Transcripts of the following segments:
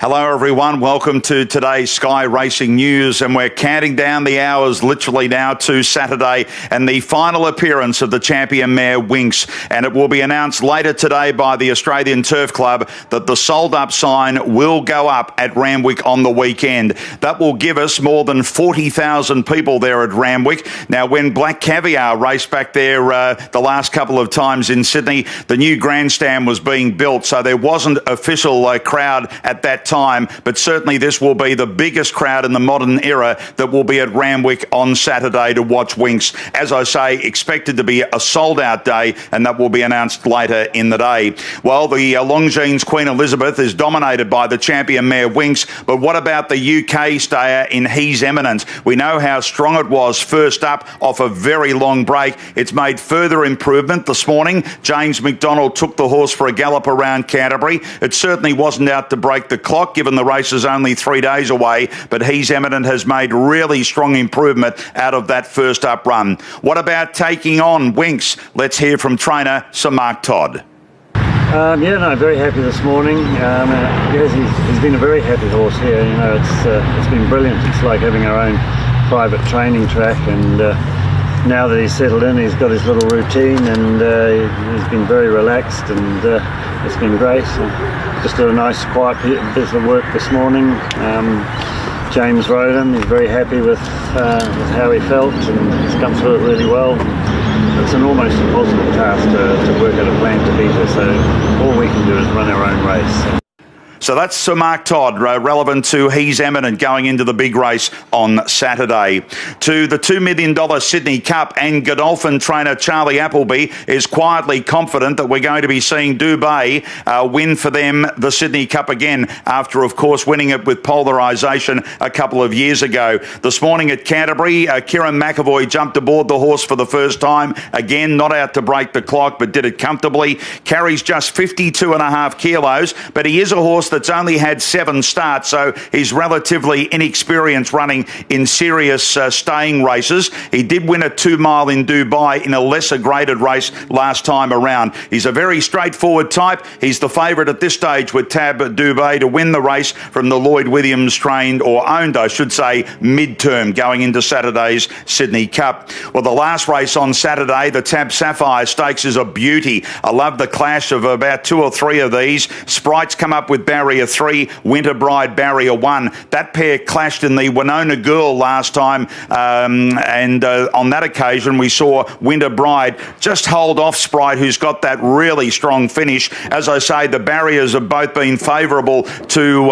Hello everyone, welcome to today's Sky Racing News, and we're counting down the hours literally now to Saturday and the final appearance of the champion mare Winx, and it will be announced later today by the Australian Turf Club that the sold up sign will go up at Randwick on the weekend. That will give us more than 40,000 people there at Randwick. Now, when Black Caviar raced back there the last couple of times in Sydney, the new grandstand was being built, so there wasn't official crowd at that time, but certainly this will be the biggest crowd in the modern era that will be at Randwick on Saturday to watch Winx. As I say, expected to be a sold-out day, and that will be announced later in the day. Well, the Longines Queen Elizabeth is dominated by the champion mare Winx, but what about the UK stayer in He's Eminent? We know how strong it was first up off a very long break. It's made further improvement this morning. James McDonald took the horse for a gallop around Canterbury. It certainly wasn't out to break the clock, given the race is only 3 days away, but He's Eminent has made really strong improvement out of that first up run. What about taking on Winx? Let's hear from trainer Sir Mark Todd. Very happy this morning. He's been a very happy horse here. You know, it's been brilliant. It's like having our own private training track, and now that he's settled in, he's got his little routine, and he's been very relaxed, and it's been great. Just did a nice quiet bit of work this morning. James rode him. He's very happy with how he felt, and he's come through it really well. It's an almost impossible task to work out a plan to beat her, so all we can do is run our own race. So that's Sir Mark Todd, relevant to He's Eminent going into the big race on Saturday. To the $2 million Sydney Cup, and Godolphin trainer Charlie Appleby is quietly confident that we're going to be seeing Dubhe win for them the Sydney Cup again, after, of course, winning it with polarisation a couple of years ago. This morning at Canterbury, Kieran McAvoy jumped aboard the horse for the first time. Again, not out to break the clock, but did it comfortably. Carries just 52.5 kilos, but he is a horse that's only had 7 starts, so he's relatively inexperienced running in serious staying races. He did win a 2 mile in Dubai in a lesser graded race last time around. He's a very straightforward type. He's the favourite at this stage with Tab Dubhe to win the race from the Lloyd Williams trained, or owned, I should say, midterm going into Saturday's Sydney Cup. Well, the last race on Saturday, the Tab Sapphire Stakes, is a beauty. I love the clash of about 2 or 3 of these. Sprites come up with Barrier 3, Winter Bride Barrier 1. That pair clashed in the Winona Girl last time, and on that occasion we saw Winter Bride just hold off Sprite, who's got that really strong finish. As I say, the barriers have both been favourable to,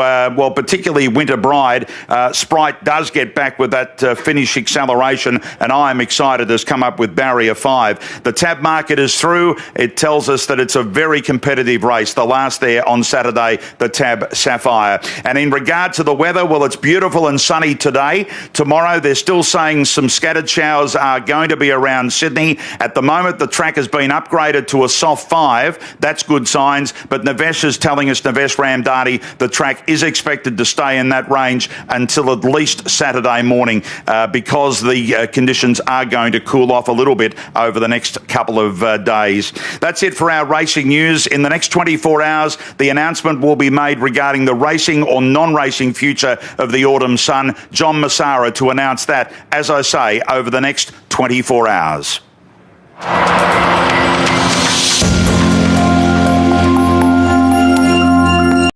particularly Winter Bride. Sprite does get back with that finish acceleration, and I am excited has come up with Barrier 5. The Tab market is through. It tells us that it's a very competitive race, the last there on Saturday, the Tab Sapphire. And in regard to the weather, well, it's beautiful and sunny today. Tomorrow, they're still saying some scattered showers are going to be around Sydney. At the moment, the track has been upgraded to a soft 5. That's good signs. But Navesh is telling us, Navesh Ramdani, the track is expected to stay in that range until at least Saturday morning, because the conditions are going to cool off a little bit over the next couple of days. That's it for our racing news. In the next 24 hours, the announcement will be made regarding the racing or non-racing future of the Autumn Sun. John Massara to announce that, as I say, over the next 24 hours.